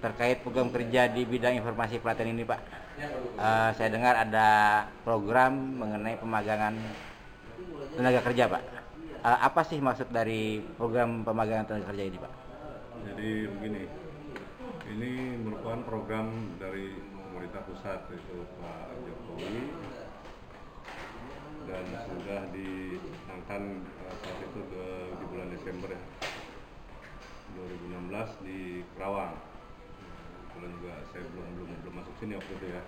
terkait program kerja di bidang informasi pelatihan ini, Pak. Saya dengar ada program mengenai pemagangan tenaga kerja, Pak. Apa sih maksud dari program pemagangan tenaga kerja ini, Pak? Jadi begini, ini merupakan program dari pemerintah pusat, yaitu Pak Jokowi, dan sudah diangkat saat itu di bulan Desember ya, 2016 di Kerawang. Kebetulan juga saya belum masuk sini waktu itu ya.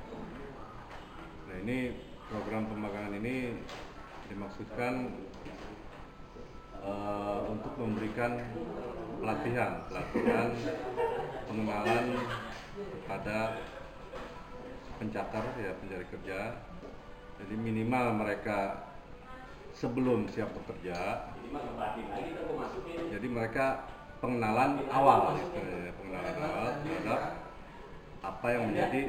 Nah, ini program pemagangan ini dimaksudkan untuk memberikan pelatihan pengenalan pada pencakar ya, pencari kerja. Jadi minimal mereka sebelum siap bekerja, jadi mereka pengenalan awal terhadap apa yang menjadi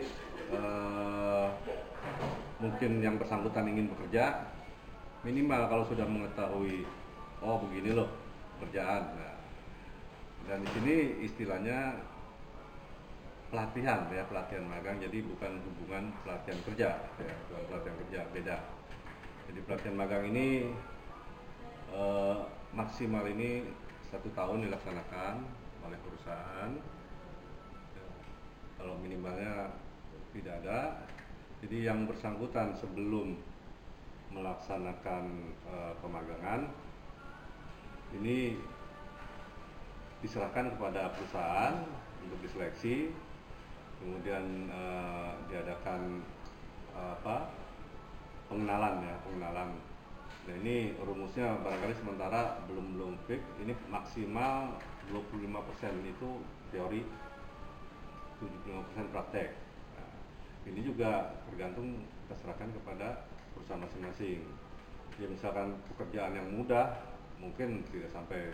mungkin yang bersangkutan ingin bekerja. Minimal kalau sudah mengetahui, oh begini loh pekerjaan. Nah, dan di sini istilahnya pelatihan ya, pelatihan magang. Jadi bukan hubungan pelatihan kerja ya, bukan pelatihan kerja, beda. Jadi pelatihan magang ini maksimal ini 1 tahun dilaksanakan oleh perusahaan. Kalau minimalnya tidak ada. Jadi yang bersangkutan sebelum melaksanakan pemagangan ini diserahkan kepada perusahaan untuk diseleksi, kemudian diadakan pengenalan. Nah, ini rumusnya barangkali sementara belum fix. Ini maksimal 25% itu teori, 75% praktek. Nah, ini juga tergantung kita serahkan kepada perusahaan masing-masing. Ya, misalkan pekerjaan yang mudah mungkin tidak sampai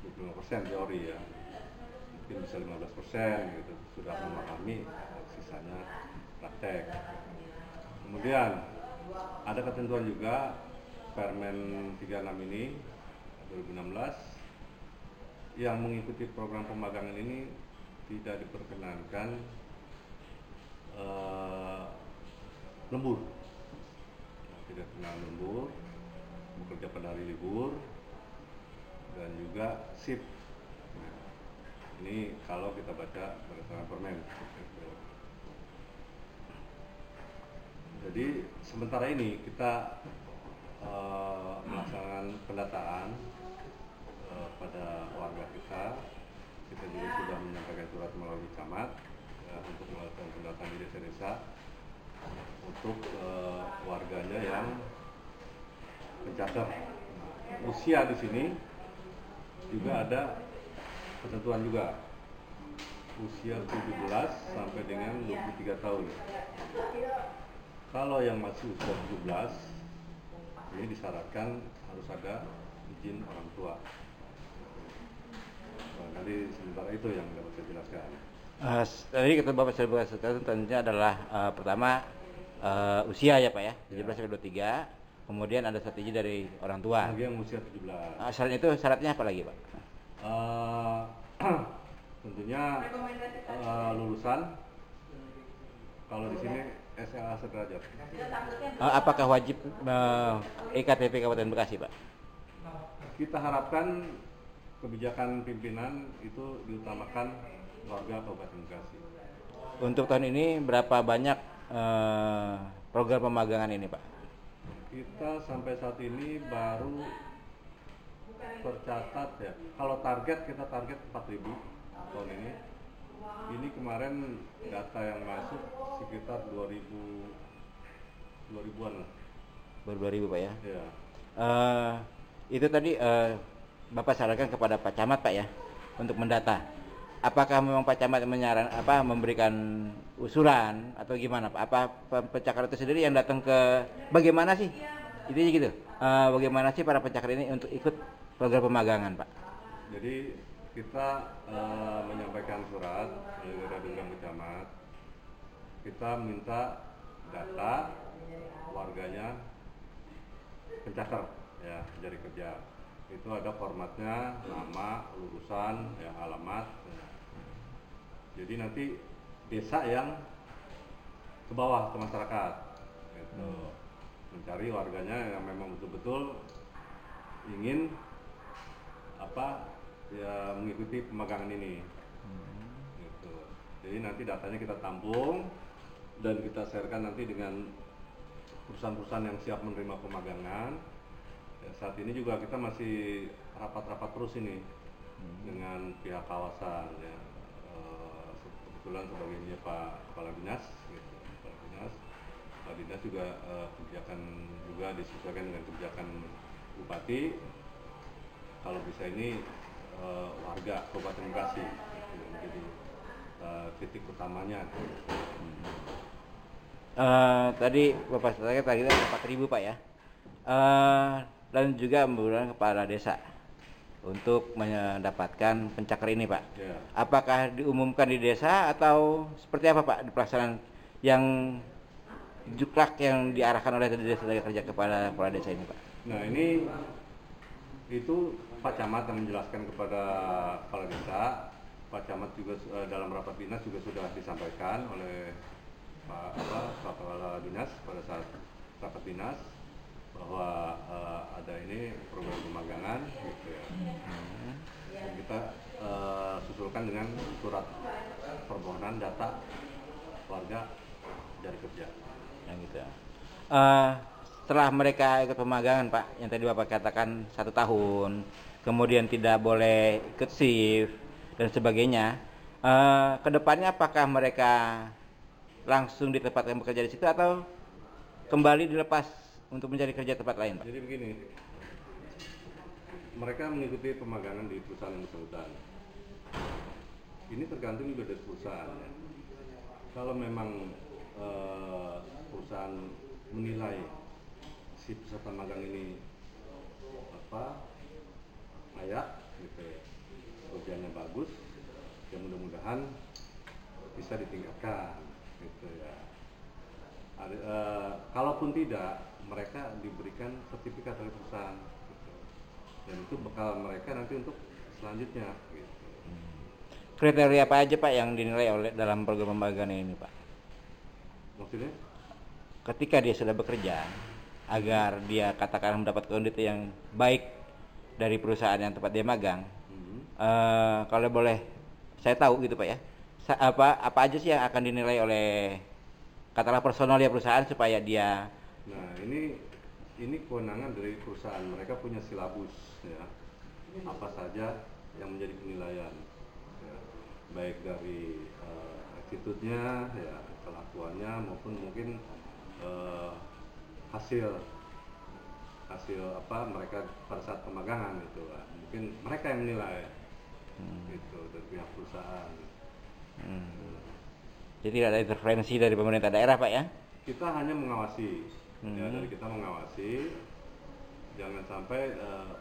25% teori ya, mungkin bisa 15% gitu, sudah memahami, sisanya praktek. Kemudian ada ketentuan juga Permen 36 ini 2016 yang mengikuti program pemagangan ini tidak diperkenankan lembur. Tidak kenal lembur, bekerja pada hari libur, dan juga shift. Nah, ini kalau kita baca berdasarkan permen. Jadi sementara ini kita melaksanakan pendataan pada warga kita. Kita juga sudah menyampaikan surat melalui camat untuk melakukan pendataan di desa-desa untuk warganya yang pencakar. Usia di sini juga ada ketentuan juga, usia 17 sampai dengan 23 tahun. Kalau yang masih usia 17, ini disyaratkan harus ada izin orang tua. Barangkali sementara itu yang dapat saya jelaskan. Tadi kata Bapak sebutkan tentunya adalah pertama usia ya Pak ya, 17 sampai 23. Kemudian ada strategi dari orang tua. Bagi yang usia 17. Selain itu syaratnya apa lagi Pak? Tentunya lulusan. Kalau di sini SLA sederajat. Apakah wajib EKTP Kabupaten Bekasi Pak? Kita harapkan kebijakan pimpinan itu diutamakan warga Kabupaten Bekasi. Untuk tahun ini berapa banyak program pemagangan ini Pak? Kita sampai saat ini baru tercatat ya. Kalau kita target 4.000 tahun ini. Ini kemarin data yang masuk sekitar 2000-an lah. Baru 2000 Pak ya? Ya. Itu tadi Bapak sarankan kepada Pak Camat Pak ya untuk mendata. Apakah memang Pak Camat memberikan usulan atau gimana Pak? Apa pencakar itu sendiri yang datang ke bagaimana sih? Intinya gitu. Bagaimana sih para pencakar ini untuk ikut program pemagangan Pak? Jadi kita menyampaikan surat dari Bidang Camat. Kita minta data warganya pencakar ya, cari kerja. Itu ada formatnya, nama, lulusan, ya, alamat. Ya. Jadi nanti desa yang ke bawah ke masyarakat, gitu. Mencari warganya yang memang betul-betul ingin ya mengikuti pemagangan ini. Gitu. Jadi nanti datanya kita tampung dan kita sharekan nanti dengan perusahaan-perusahaan yang siap menerima pemagangan. Ya, saat ini juga kita masih rapat-rapat terus ini dengan pihak kawasan. Ya. Kebetulan sebagainya Pak Kepala Dinas, gitu. Kepala Dinas juga kebijakan juga disesuaikan dengan kebijakan Bupati. Kalau bisa ini warga Kabupaten Bekasi, gitu. Jadi titik utamanya. Tadi Bapak saya tadi 4.000 Pak ya. Dan juga membutuhkan kepala desa untuk mendapatkan pencakar ini Pak. Ya. Apakah diumumkan di desa atau seperti apa Pak di pelaksanaan yang juklak yang diarahkan oleh desa kerja kepada kepala desa ini Pak? Nah ini itu Pak Camat yang menjelaskan kepada kepala desa. Pak Camat juga dalam rapat dinas juga sudah disampaikan oleh Pak Kepala Dinas pada saat rapat dinas bahwa ada ini program pemagangan, gitu ya. Dan kita susulkan dengan surat permohonan data warga dari kerja. Yang gitu. Setelah mereka ikut pemagangan Pak, yang tadi Bapak katakan 1 tahun, kemudian tidak boleh ikut shift dan sebagainya, kedepannya apakah mereka langsung di tempat yang bekerja di situ atau kembali dilepas untuk mencari kerja tempat lain Pak? Jadi begini, mereka mengikuti pemagangan di perusahaan yang bersangkutan. Ini tergantung juga dari perusahaan. Ya. Kalau memang perusahaan menilai si peserta magang ini layak, gitu ya, kerjanya bagus, ya mudah-mudahan bisa ditingkatkan, gitu ya. Kalaupun tidak, mereka diberikan sertifikat oleh perusahaan, gitu. Dan itu bekal mereka nanti untuk selanjutnya, gitu. Kriteria apa aja Pak yang dinilai oleh dalam program pemagangan ini Pak? Maksudnya? Ketika dia sudah bekerja, agar dia katakan mendapat kondisi yang baik dari perusahaan yang tempat dia magang, kalau boleh saya tahu gitu Pak ya, apa aja sih yang akan dinilai oleh katakanlah personal ya perusahaan supaya dia. Nah ini kewenangan dari perusahaan, mereka punya silabus ya, apa saja yang menjadi penilaian ya, baik dari attitude-nya ya, kelakuannya maupun mungkin hasil mereka pada saat pemagangan itu mungkin mereka yang menilai gitu dari pihak perusahaan. Jadi tidak ada intervensi dari pemerintah daerah Pak ya? Kita hanya mengawasi, ya, dari kita mengawasi jangan sampai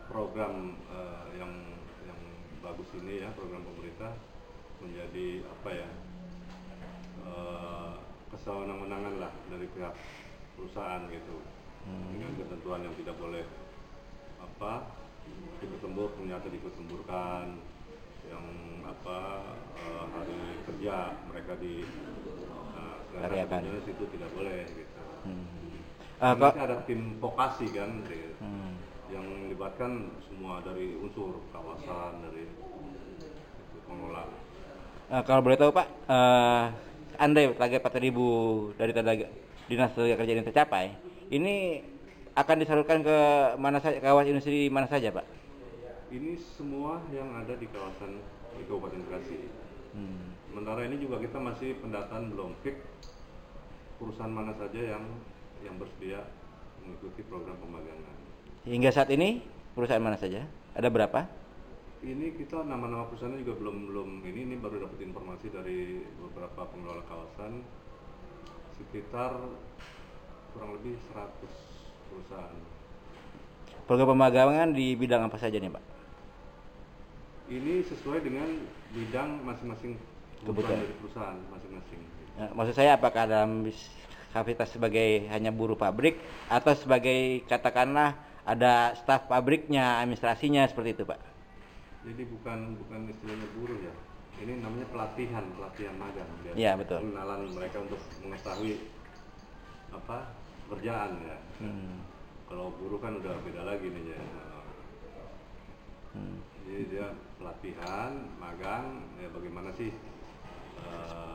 program yang bagus ini ya, program pemerintah menjadi kesewenang-wenangan lah dari pihak perusahaan gitu, dengan ketentuan yang tidak boleh ikut lembur ternyata ikut lemburkan, yang hari kerja mereka di itu tidak boleh gitu. Nanti ada tim vokasi kan yang melibatkan semua dari unsur kawasan, dari pengelola. Kalau boleh tahu Pak, andai target 4.000 dari Dinas Tenaga Kerja ini tercapai, ini akan disalurkan ke mana saja, kawasan industri mana saja Pak? Ini semua yang ada di kawasan di Kabupaten Bekasi. Sementara ini juga kita masih pendataan belum fix perusahaan mana saja yang bersedia mengikuti program pemagangan. Hingga saat ini perusahaan mana saja? Ada berapa? Ini kita nama-nama perusahaannya juga belum ini baru dapat informasi dari beberapa pengelola kawasan, sekitar kurang lebih 100 perusahaan. Program pemagangan di bidang apa saja nih Pak? Ini sesuai dengan bidang masing-masing kebutuhan dari perusahaan masing-masing. Maksud saya apakah dalam kapasitas sebagai hanya buruh pabrik atau sebagai katakanlah ada staf pabriknya, administrasinya seperti itu Pak? Jadi bukan istilahnya buruh ya. ini namanya pelatihan magang. Iya, betul. Pengenalan mereka untuk mengetahui apa pekerjaan ya. Kalau buruh kan udah beda lagi nih ya. Jadi dia pelatihan magang ya, bagaimana sih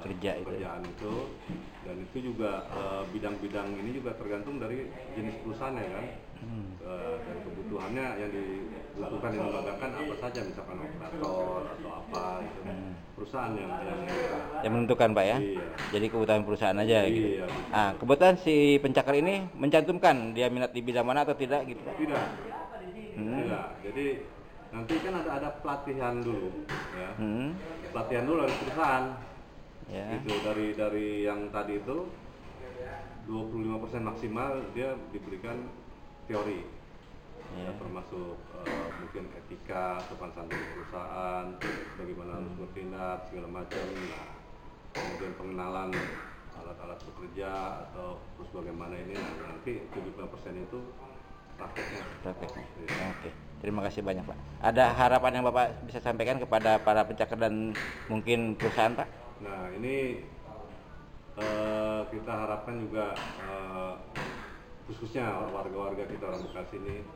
pekerjaan itu, dan itu juga bidang-bidang ini juga tergantung dari jenis perusahaannya kan. Dan kebutuhannya yang dibutuhkan yang memagangkan apa saja, misalkan operator atau apa gitu. Perusahaan yang menentukan Pak ya. Iya. Jadi kebutuhan perusahaan aja gitu. Iya. Kebetulan si pencakar ini mencantumkan dia minat di bidang mana atau tidak gitu Pak? Tidak. Tidak. Jadi nanti kan ada pelatihan dulu ya. Pelatihan dulu dari perusahaan. Ya. Itu dari yang tadi itu 25% maksimal dia diberikan teori. Ya, termasuk mungkin etika, sopan santun perusahaan, bagaimana harus bertindak segala macam. Nah, kemudian pengenalan alat-alat bekerja atau terus bagaimana ini, nanti 75% itu prakteknya. Ya. Oke. Terima kasih banyak Pak. Ada harapan yang Bapak bisa sampaikan kepada para pencakar dan mungkin perusahaan Pak? Nah, ini kita harapkan juga khususnya warga-warga kita orang Bekasi ini,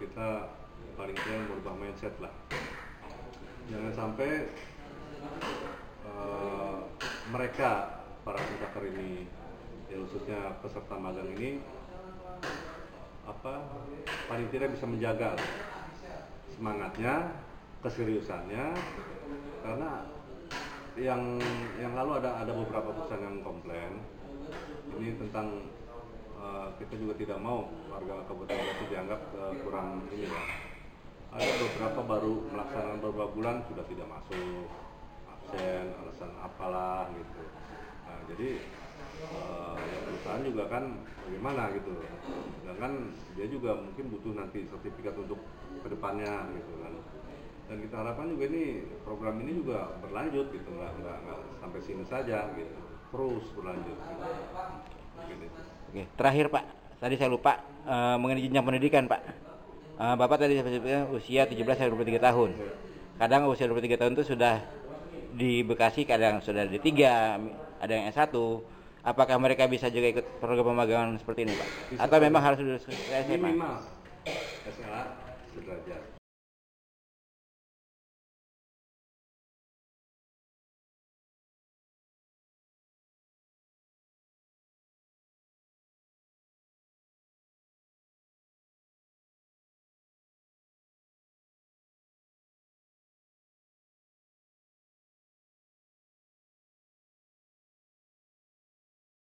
kita paling tidak merubah mindset lah. Jangan sampai mereka para pencakar ini, ya khususnya peserta magang ini, paling tidak bisa menjaga semangatnya, keseriusannya, karena yang lalu ada beberapa perusahaan yang komplain ini tentang kita juga tidak mau warga Kabupaten Bekasi dianggap kurang ini ya. Ada beberapa baru melaksanakan beberapa bulan sudah tidak masuk, absen, alasan apalah gitu. Nah, jadi ya perusahaan juga kan bagaimana gitu, sedangkan dia juga mungkin butuh nanti sertifikat untuk kedepannya gitu kan. Dan kita harapkan juga ini program ini juga berlanjut gitu, nggak sampai sini saja gitu, terus berlanjut gitu. Oke, terakhir Pak, tadi saya lupa mengenai jenjang pendidikan Pak. Bapak tadi sebutnya usia 17-23 tahun. Kadang usia 23 tahun itu sudah di Bekasi, kadang sudah D3, ada yang S1. Apakah mereka bisa juga ikut program pemagangan seperti ini Pak? Bisa, atau memang harus lulus SMA? Minimal SMA sederajat.